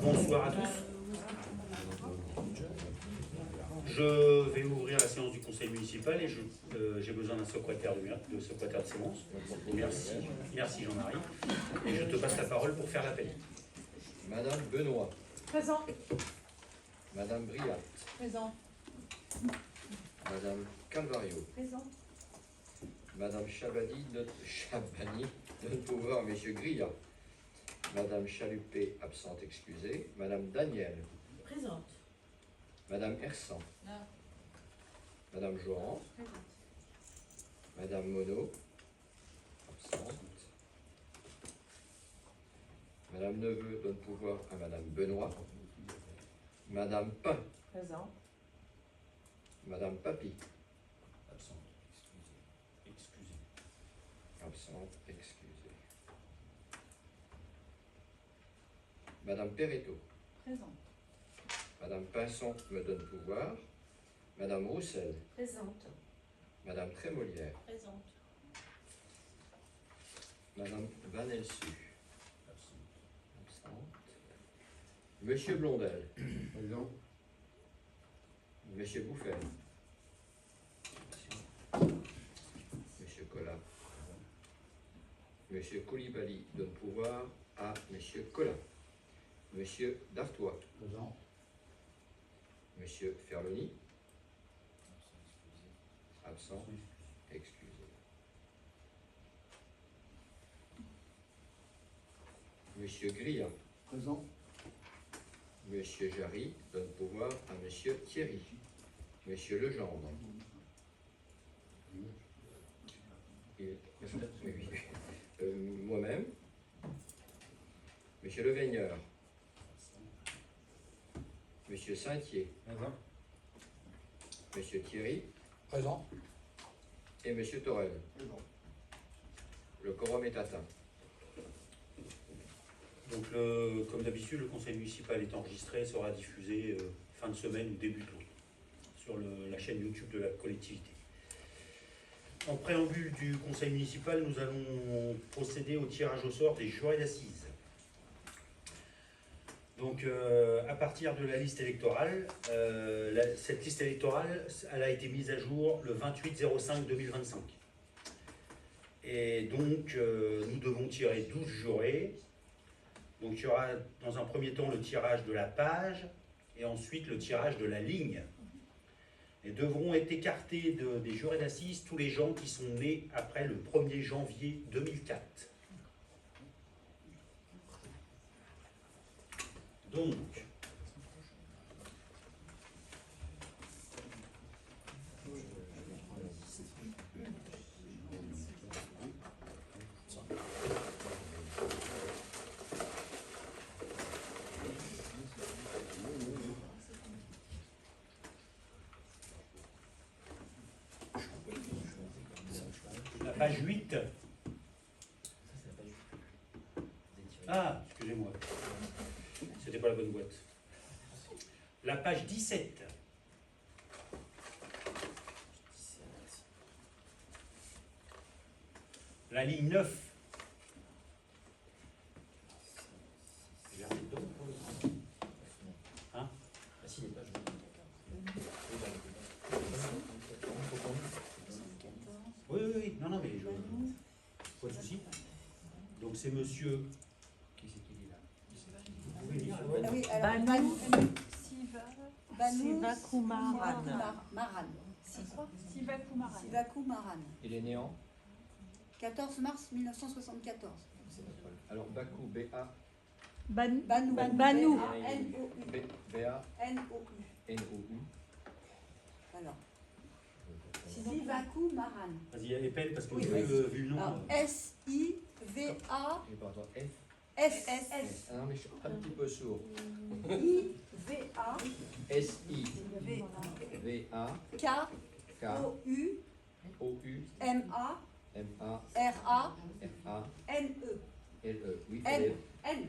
Bonsoir à tous. Je vais ouvrir la séance du conseil municipal et j'ai besoin d'un secrétaire de séance. Merci Jean-Marie. Et je te passe la parole pour faire l'appel. Madame Benoît. Présent. Madame Briat. Présent. Madame Calvario. Présent. Madame Chabani, notre pouvoir, Monsieur Grillat. Madame Chalupé, absente, excusée. Madame Daniel. Présente. Madame Hersan. Là. Madame Joran. Présente. Madame Monod, absente. Madame Neveu donne pouvoir à Madame Benoît. Madame Pain. Présent. Madame Papy. Absente. Excusez. Absente, excusée. Madame Perretto. Présente. Madame Pinson me donne pouvoir. Madame Roussel. Présente. Madame Trémolière. Présente. Madame Vanelsu. Absente. Absente. Monsieur Blondel. Présent. Monsieur Bouffet. Monsieur Collat. Monsieur Coulibaly donne pouvoir à Monsieur Collat. Monsieur Dartois. Présent. Monsieur Ferloni. Absent. Excusé. Monsieur Grillat. Présent. Monsieur Jarry donne pouvoir à Monsieur Thierry. Monsieur Legendre. Oui, oui. Moi-même. Monsieur Leveigneur. Monsieur Saintier. Présent. Monsieur Thierry. Présent. Et Monsieur Torel. Présent. Le quorum est atteint. Donc, comme d'habitude, le conseil municipal est enregistré, sera diffusé fin de semaine ou début d'août sur la chaîne YouTube de la collectivité. En préambule du conseil municipal, nous allons procéder au tirage au sort des jurés d'assises. Donc, à partir de la liste électorale, cette liste électorale, elle a été mise à jour le 28/05/2025. Et donc, nous devons tirer 12 jurés. Donc, il y aura dans un premier temps le tirage de la page et ensuite le tirage de la ligne. Et devront être écartés des jurés d'assises tous les gens qui sont nés après le 1er janvier 2004. Donc, la page 8. Ah, excusez-moi. C'était pas la bonne boîte. La page 17. La ligne 9. Hein? Oui. Non, mais je... Pas de souci. Donc c'est monsieur... Qui c'est qui dit là? Vous pouvez lire? Ah oui, alors, Sivakumaran. Maran. Sivakumaran. Il est né en 14 mars 1974. Alors Bakou, B-A, Banou. Banou. N-O-U. B-A, N-O-U. N-O-U. Alors. Sivakumaran. Vas-y, épelle parce que Oui, vu le nom... Alors, S-I-V-A. Et pardon, F. S-S. Ah non, mais je suis un petit peu sourd. I-V-A. S-I-V-A, K-O-U. K-O-U, M-A. M-A, R-A. F-A, N-E. L-E. Oui, N. N.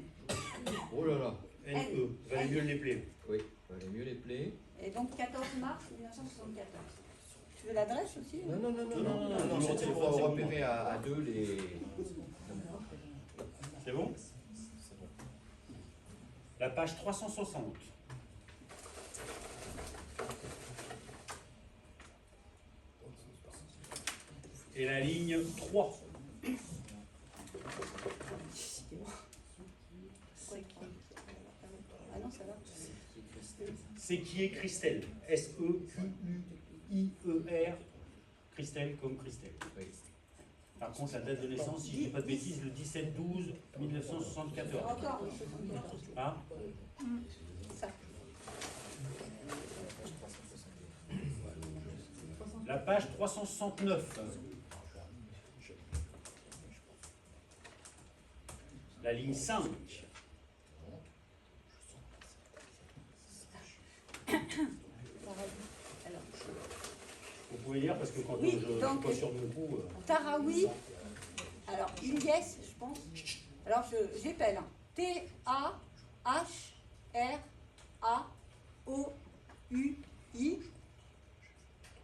oh là là. N-E, valait mieux les plaies. Oui, valait mieux les plaies. Et donc 14 mars 1974. Tu veux l'adresse aussi? Non, c'était pour repérer à deux les... C'est bon? La page 360. Et la ligne 3. Ah non, ça va. C'est qui est Christelle. S-E-Q-U-I-E-R. Christelle comme Christelle. Oui. Par contre, la date de naissance, si je ne dis pas de bêtises, le 17-12-1974. Encore. Hein? Ça. La page 369. La ligne 5. Alors, Vous pouvez lire parce que quand oui, je ne suis donc, pas sûr de mon coup. Taraoui. Alors, Ilyes, je pense. Alors, j'appelle. T-A-H-R-A-O-U-I.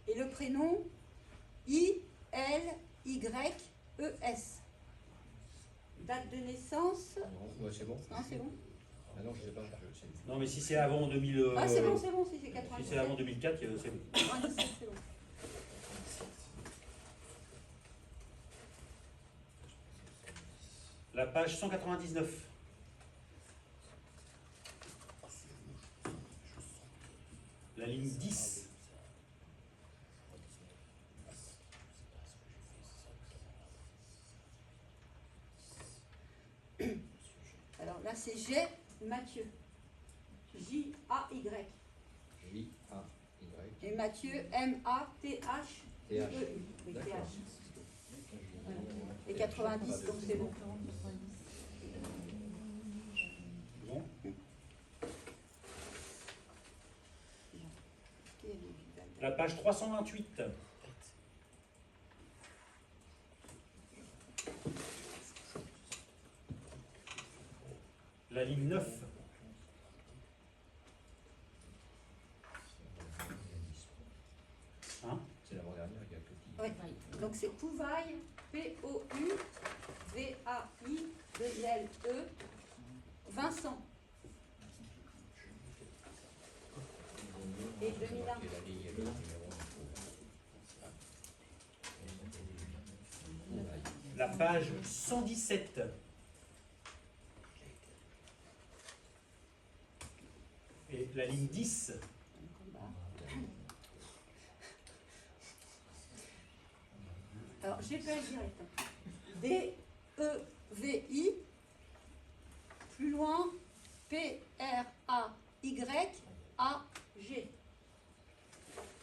Et le prénom I-L-Y-E-S. Date de naissance. Non, ouais, c'est bon. Non, c'est bon. Ah non, je sais pas. Non, mais si c'est avant 2000. Ah, c'est bon, si c'est Si 97. c'est avant 2004, c'est bon. 97, c'est bon. La page 199. La ligne 10. Alors là, c'est G. Mathieu. J-A-Y. J-A-Y. Et Mathieu, M-A-T-H-E-U. Oui, D'accord. TH. Et 90, donc c'est bon. Bon. La page 328. La ligne 9. Hein? C'est l'avant-dernière, il y a petit. Oui. Donc c'est Pouvaille, P-O-U-V-A-I-2-L-E, Vincent. Et 2001. Et la ligne et le numéro. La page 117. Et la ligne 10. Alors, j'appelle direct. D-E-V-I, plus loin, P-R-A-Y-A-G.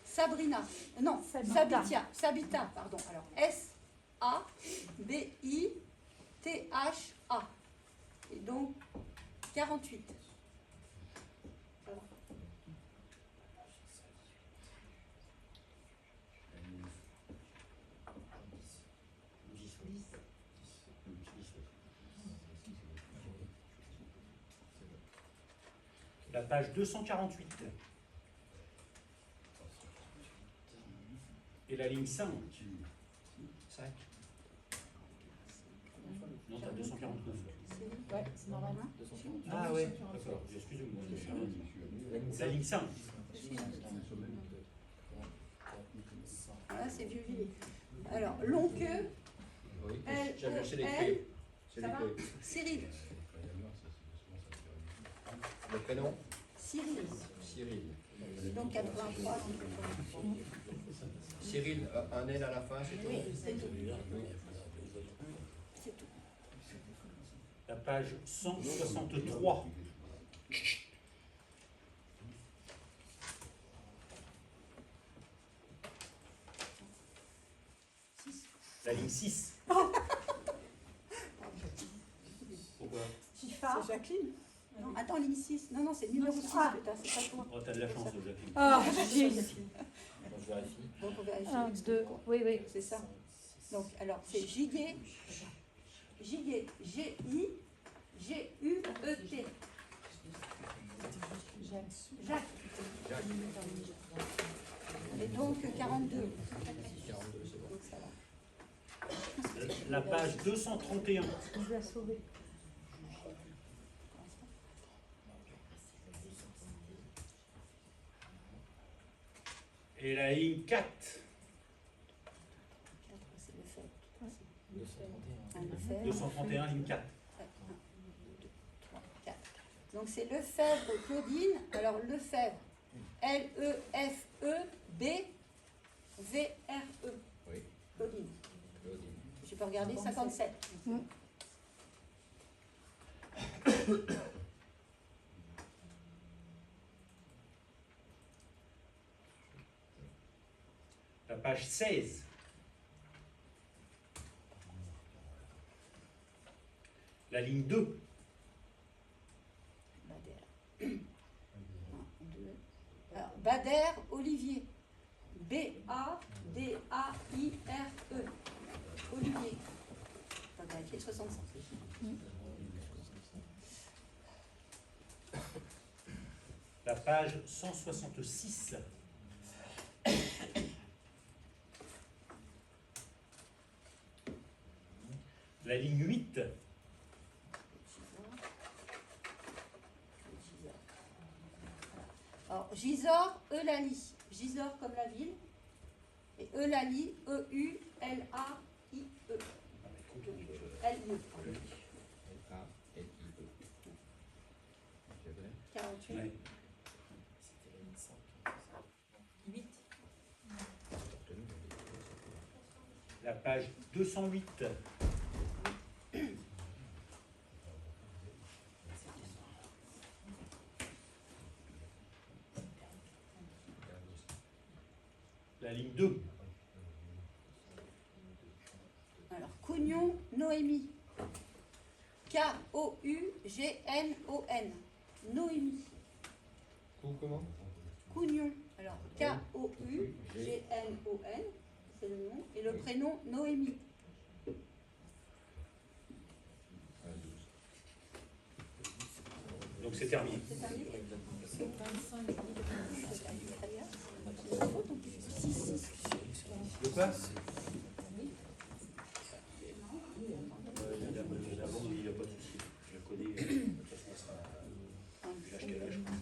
Sabrina. Non, Sabita, pardon. Alors, S-A-B-I-T-H-A. Et donc, 48. Alors. La page 248. Et la ligne 5. 5. Non, t'as 249. Ouais, c'est normal. Ah ouais, d'accord, excusez-moi. La ligne 5. Voilà, c'est vieux gilet. Alors, Lonqueux, Oui, L, j'avais c'est E, les L. clés. C'est Ça les va clés. Cyril. Le prénom Cyril. Cyril. Et donc 83. Cyril, un L à la fin, c'est tout. Oui, c'est tout. C'est tout. La page 163. La ligne 6. Pourquoi? Chifa. C'est Jacqueline. Non, attends, ligne 6. Non, c'est le numéro 6, Ah. putain, c'est pas toi. Oh, t'as de la chance, Jacqueline. Ah, j'ai. Bon, je vérifie. Donc on vérifie. 1, 2, oui, oui. C'est ça. Donc, alors, c'est Giguet. Giguet. G-I-G-U-E-T. Jacques. Et donc 42. 42, c'est bon. Donc ça va. La page 231. Je l'ai sauvé. Et la ligne 4. 4, c'est le fait. 231. Un Lefebvre. 231, ligne 4. 1, 2, 3, 4. Donc c'est Lefebvre Claudine. Alors Lefebvre, L-E-F-E-B V-R-E. Oui, Claudine. Claudine. Je peux regarder 57. La page 16. La ligne 2. Bader. 1, 2. Alors Bader Olivier. B-A-D-A-I-R-E. Olivier. On va vérifier 65. La page 166. La ligne 8. Alors, Gisors, Eulalie. Gisors comme la ville. Et Eulalie, E-U-L-A-I-E. L-I-E. L-A-L-I-E. C'est vrai? 48. Ouais. 8. La page 208. La ligne 2. Alors, Cougnon, Noémie. K-O-U-G-N-O-N. Noémie. Comment? Cougnon. Alors, K-O-U-G-N-O-N. C'est le nom. Et le prénom, Noémie. Donc c'est terminé. C'est terminé. 25. Très bien. C'est la faute, donc, 6. De quoi? Il n'y a pas de souci. Je la connais. De toute façon, elle sera. J'ai acheté là, je pense.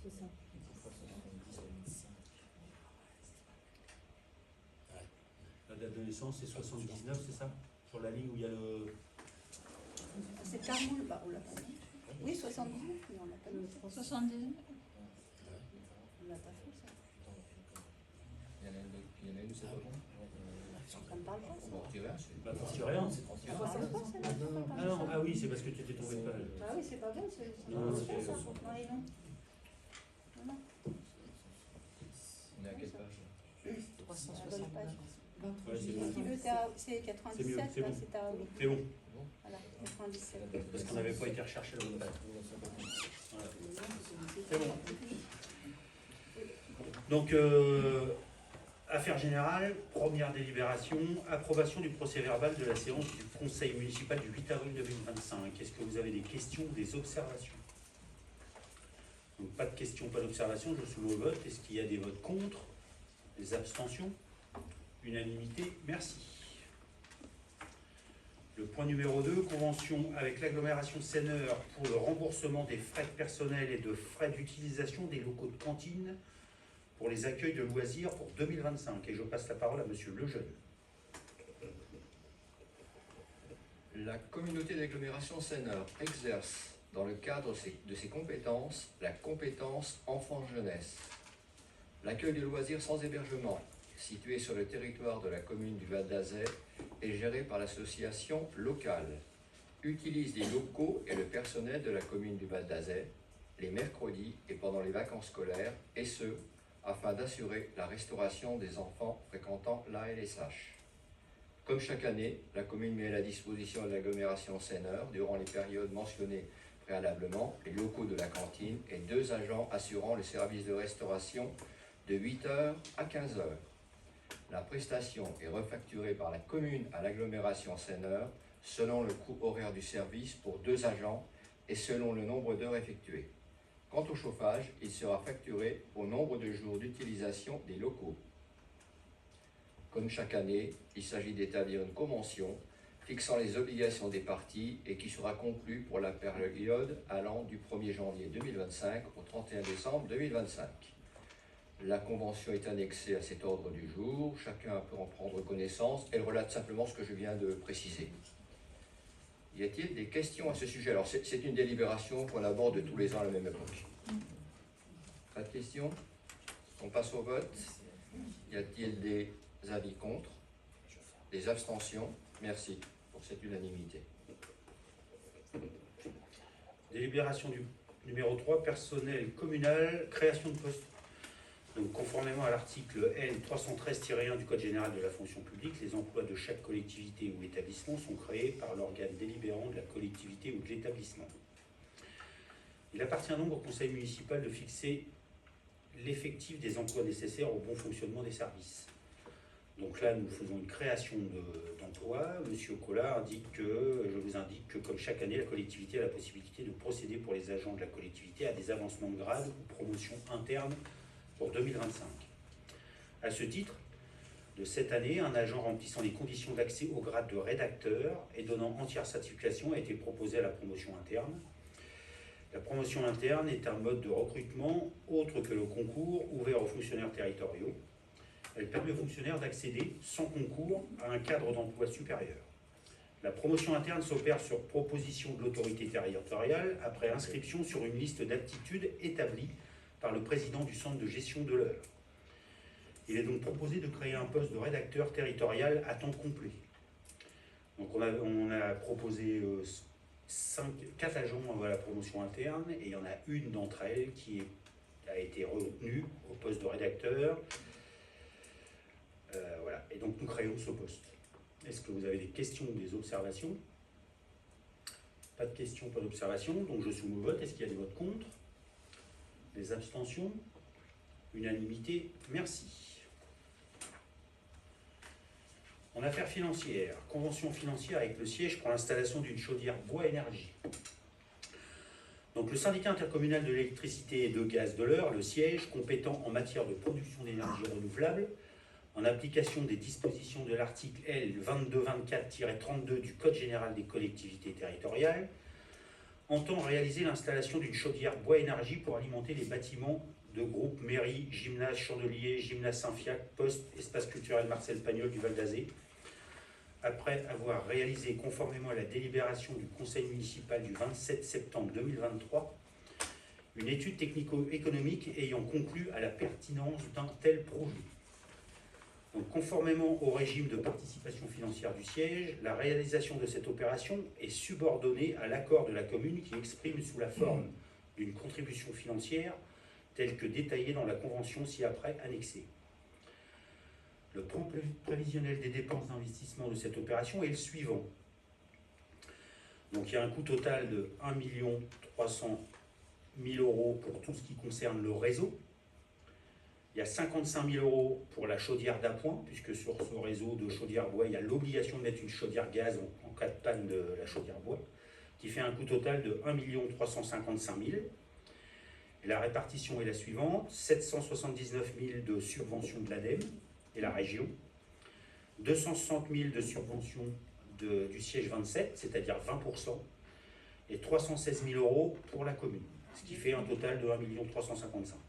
C'est ça. La date de naissance, c'est 79, c'est ça? Sur la ligne où il y a le. C'est Carmoul, bah, on l'a pas dit. Oui, 79, mais on l'a pas dit. 79. On l'a pas fait, ça. Il y en a une, c'est pas bon? Ça me parle pas, ça. On va retirer un, c'est Bah, c'est rien. Ça me parle pas, ça, là. Ah non, ah oui, c'est parce que tu étais tombé de page. Ah oui, c'est pas bien, c'est Non, c'est c'est- pas ça. Non, et non. Non, non. On est à quelle page? C'est la bonne page. Ouais, c'est Si bon. tu veux, c'est 97, C'est là, bon. c'est à oui. C'est bon, Voilà, 97. parce qu'on n'avait pas été recherché la bonne date. Voilà. C'est bon. Donc, affaire générale, première délibération, approbation du procès verbal de la séance du conseil municipal du 8 avril 2025. Est-ce que vous avez des questions ou des observations? Donc, pas de questions, pas d'observations, je soumets au vote. Est-ce qu'il y a des votes contre? Des abstentions? Unanimité, merci. Le point numéro 2, convention avec l'agglomération Seineur pour le remboursement des frais personnels et de frais d'utilisation des locaux de cantine pour les accueils de loisirs pour 2025. Et je passe la parole à Monsieur Lejeune. La communauté d'agglomération Seineur exerce, dans le cadre de ses compétences, la compétence enfant-jeunesse. L'accueil de loisirs sans hébergement, situé sur le territoire de la commune du Val d'Azay, est géré par l'association locale. Utilise les locaux et le personnel de la commune du Val d'Azay les mercredis et pendant les vacances scolaires, et ce, afin d'assurer la restauration des enfants fréquentant l'ALSH. Comme chaque année, la commune met à la disposition de l'agglomération Seineur, durant les périodes mentionnées préalablement, les locaux de la cantine et 2 agents assurant le service de restauration de 8h à 15h. La prestation est refacturée par la commune à l'agglomération Seineur selon le coût horaire du service pour 2 agents et selon le nombre d'heures effectuées. Quant au chauffage, il sera facturé au nombre de jours d'utilisation des locaux. Comme chaque année, il s'agit d'établir une convention fixant les obligations des parties et qui sera conclue pour la période allant du 1er janvier 2025 au 31 décembre 2025. La convention est annexée à cet ordre du jour, chacun peut en prendre connaissance. Elle relate simplement ce que je viens de préciser. Y a-t-il des questions à ce sujet? Alors c'est une délibération qu'on aborde tous les ans à la même époque. Pas de questions? On passe au vote. Y a-t-il des avis contre? Des abstentions? Merci pour cette unanimité. Délibération du numéro 3, personnel communal, création de postes. Donc, conformément à l'article L 313-1 du Code général de la fonction publique, les emplois de chaque collectivité ou établissement sont créés par l'organe délibérant de la collectivité ou de l'établissement. Il appartient donc au conseil municipal de fixer l'effectif des emplois nécessaires au bon fonctionnement des services. Donc là, nous faisons une création d'emplois. Monsieur Collard je vous indique que comme chaque année, la collectivité a la possibilité de procéder pour les agents de la collectivité à des avancements de grade ou promotions internes pour 2025. À ce titre, de cette année, un agent remplissant les conditions d'accès au grade de rédacteur et donnant entière certification a été proposé à la promotion interne. La promotion interne est un mode de recrutement autre que le concours ouvert aux fonctionnaires territoriaux. Elle permet aux fonctionnaires d'accéder sans concours à un cadre d'emploi supérieur. La promotion interne s'opère sur proposition de l'autorité territoriale après inscription sur une liste d'aptitudes établie par le président du centre de gestion de l'heure. Il est donc proposé de créer un poste de rédacteur territorial à temps complet. Donc on a proposé 4 agents à la promotion interne et il y en a une d'entre elles qui a été retenue au poste de rédacteur. Voilà. Et donc nous créons ce poste. Est-ce que vous avez des questions ou des observations? Pas de questions, pas d'observations. Donc je soumets au vote. Est-ce qu'il y a des votes contre? Des abstentions? Unanimité? Merci. En affaires financières, convention financière avec le siège pour l'installation d'une chaudière bois énergie. Donc le syndicat intercommunal de l'électricité et de gaz de l'Eure, le siège, compétent en matière de production d'énergie renouvelable, en application des dispositions de l'article L 2224-32 du Code général des collectivités territoriales, entend réaliser l'installation d'une chaudière bois énergie pour alimenter les bâtiments de groupe mairie, gymnase Chandelier, gymnase Saint-Fiac, poste, espace culturel Marcel Pagnol du Val d'Azé, après avoir réalisé conformément à la délibération du conseil municipal du 27 septembre 2023, une étude technico-économique ayant conclu à la pertinence d'un tel projet. Donc, conformément au régime de participation financière du siège, la réalisation de cette opération est subordonnée à l'accord de la commune qui exprime sous la forme d'une contribution financière telle que détaillée dans la convention ci-après annexée. Le plan prévisionnel des dépenses d'investissement de cette opération est le suivant. Donc il y a un coût total de 1 300 000 € pour tout ce qui concerne le réseau. Il y a 55 000 € pour la chaudière d'appoint, puisque sur ce réseau de chaudière bois, il y a l'obligation de mettre une chaudière gaz en cas de panne de la chaudière bois, qui fait un coût total de 1 355 000 €. Et la répartition est la suivante: 779 000 € de subventions de l'ADEME et la région, 260 000 € de subventions du siège 27, c'est-à-dire 20%, et 316 000 € pour la commune, ce qui fait un total de 1 355 000 €.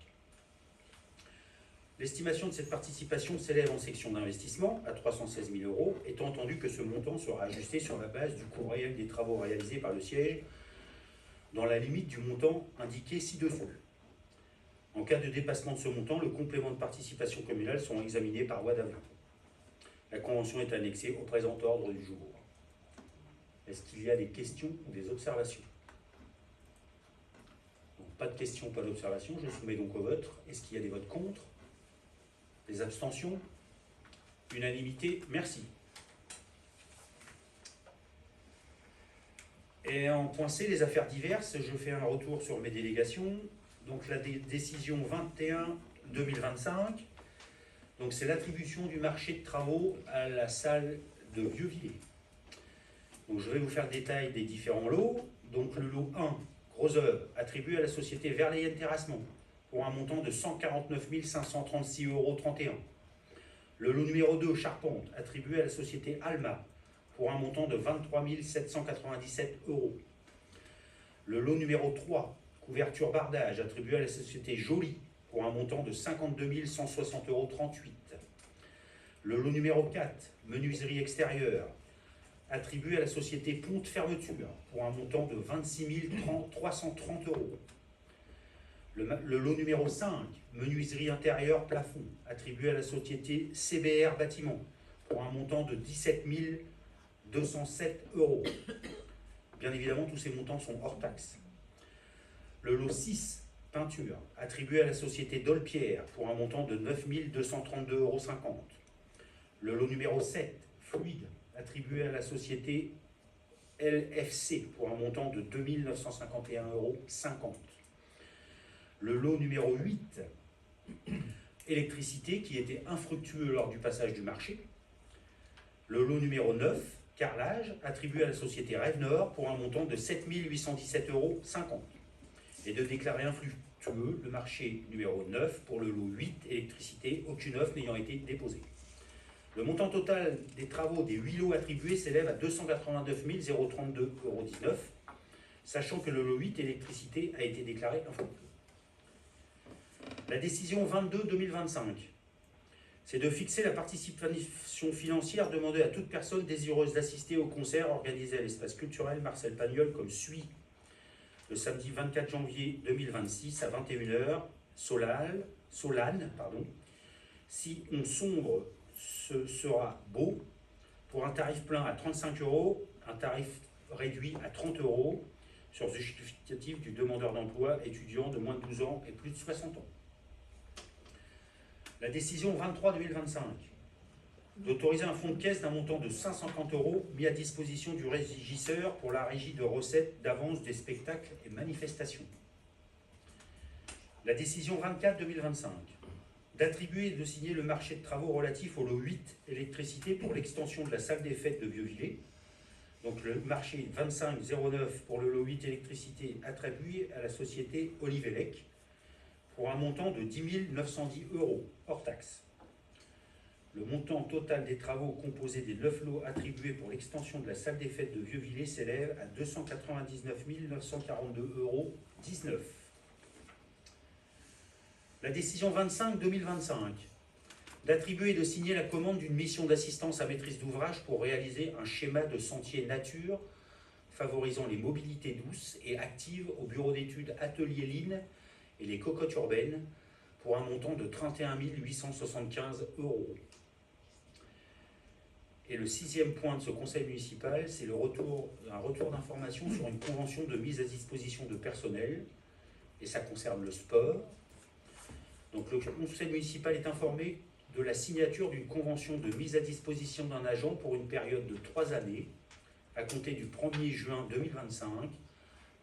L'estimation de cette participation s'élève en section d'investissement à 316 000 €, étant entendu que ce montant sera ajusté sur la base du coût réel des travaux réalisés par le siège, dans la limite du montant indiqué ci-dessous. En cas de dépassement de ce montant, le complément de participation communale sera examiné par voie d'avenant. La convention est annexée au présent ordre du jour. Est-ce qu'il y a des questions ou des observations? Donc, pas de questions, pas d'observations. Je soumets donc au vote. Est-ce qu'il y a des votes contre? Des abstentions? Unanimité? Merci. Et en point C, les affaires diverses, je fais un retour sur mes délégations. Donc la décision 21-2025, donc c'est l'attribution du marché de travaux à la salle de Vieux-Villers. Donc je vais vous faire le détail des différents lots. Donc le lot 1 Roseuvre, attribué à la société Verlaine Terrassement, pour un montant de 149 536,31 €. Le lot numéro 2, Charpente, attribué à la société Alma, pour un montant de 23 797 €. Le lot numéro 3, Couverture Bardage, attribué à la société Joly, pour un montant de 52 160,38 €. Le lot numéro 4, Menuiserie Extérieure, attribué à la société Ponte Fermeture, pour un montant de 26 330 €. Le lot numéro 5, Menuiserie Intérieure Plafond, attribué à la société CBR Bâtiment, pour un montant de 17 207 €. Bien évidemment, tous ces montants sont hors taxes. Le lot 6, Peinture, attribué à la société Dolpierre, pour un montant de 9 232,50 €. Le lot numéro 7, Fluide, attribué à la société LFC, pour un montant de 2 951,50 €. Le lot numéro 8, Électricité, qui était infructueux lors du passage du marché. Le lot numéro 9, Carrelage, attribué à la société Rêve Nord, pour un montant de 7 817,50 €. Et de déclarer infructueux le marché numéro 9 pour le lot 8, Électricité, aucune offre n'ayant été déposée. Le montant total des travaux des 8 lots attribués s'élève à 289 032,19 €, sachant que le lot 8, Électricité, a été déclaré infructueux. La décision 22-2025, c'est de fixer la participation financière demandée à toute personne désireuse d'assister au concert organisé à l'espace culturel Marcel Pagnol comme suit. Le samedi 24 janvier 2026 à 21 h, Solane, Si on sombre, ce sera beau, pour un tarif plein à 35 €, un tarif réduit à 30 € sur justificatif du demandeur d'emploi étudiant de moins de 12 ans et plus de 60 ans. La décision 23-2025, d'autoriser un fonds de caisse d'un montant de 150 € mis à disposition du régisseur pour la régie de recettes d'avance des spectacles et manifestations. La décision 24-2025, d'attribuer et de signer le marché de travaux relatif au lot 8 électricité pour l'extension de la salle des fêtes de Vieux-Villers. Donc le marché 25-09 pour le lot 8 électricité attribué à la société Olivelec pour un montant de 10 910 € hors taxe. Le montant total des travaux composés des 9 lots attribués pour l'extension de la salle des fêtes de Vieux-Villers s'élève à 299 942,19 €. La décision 25-2025, d'attribuer et de signer la commande d'une mission d'assistance à maîtrise d'ouvrage pour réaliser un schéma de sentier nature favorisant les mobilités douces et actives au bureau d'études Atelier Line et les cocottes urbaines pour un montant de 31 875 €. Et le 6e point de ce conseil municipal, c'est un retour d'information sur une convention de mise à disposition de personnel, et ça concerne le sport. Donc le conseil municipal est informé de la signature d'une convention de mise à disposition d'un agent pour une période de 3 années, à compter du 1er juin 2025,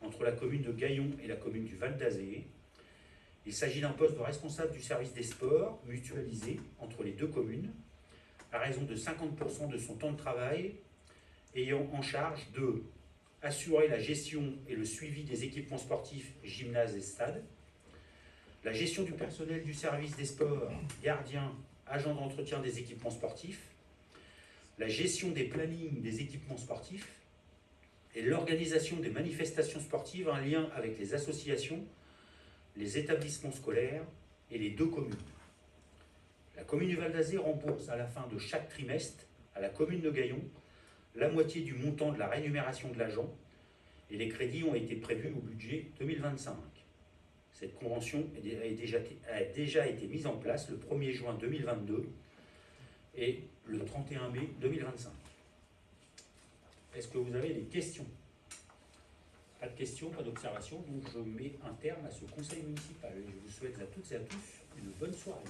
entre la commune de Gaillon et la commune du Val d'Azé. Il s'agit d'un poste de responsable du service des sports mutualisé entre les deux communes, à raison de 50% de son temps de travail, ayant en charge de assurer la gestion et le suivi des équipements sportifs, gymnases et stades, la gestion du personnel du service des sports, gardiens, agents d'entretien des équipements sportifs, la gestion des plannings des équipements sportifs et l'organisation des manifestations sportives en lien avec les associations, les établissements scolaires et les deux communes. La commune du Val d'Azé rembourse à la fin de chaque trimestre à la commune de Gaillon la moitié du montant de la rémunération de l'agent et les crédits ont été prévus au budget 2025. Cette convention a déjà été mise en place le 1er juin 2022 et le 31 mai 2025. Est-ce que vous avez des questions? Pas de questions, pas d'observations, donc je mets un terme à ce conseil municipal. Je vous souhaite à toutes et à tous une bonne soirée.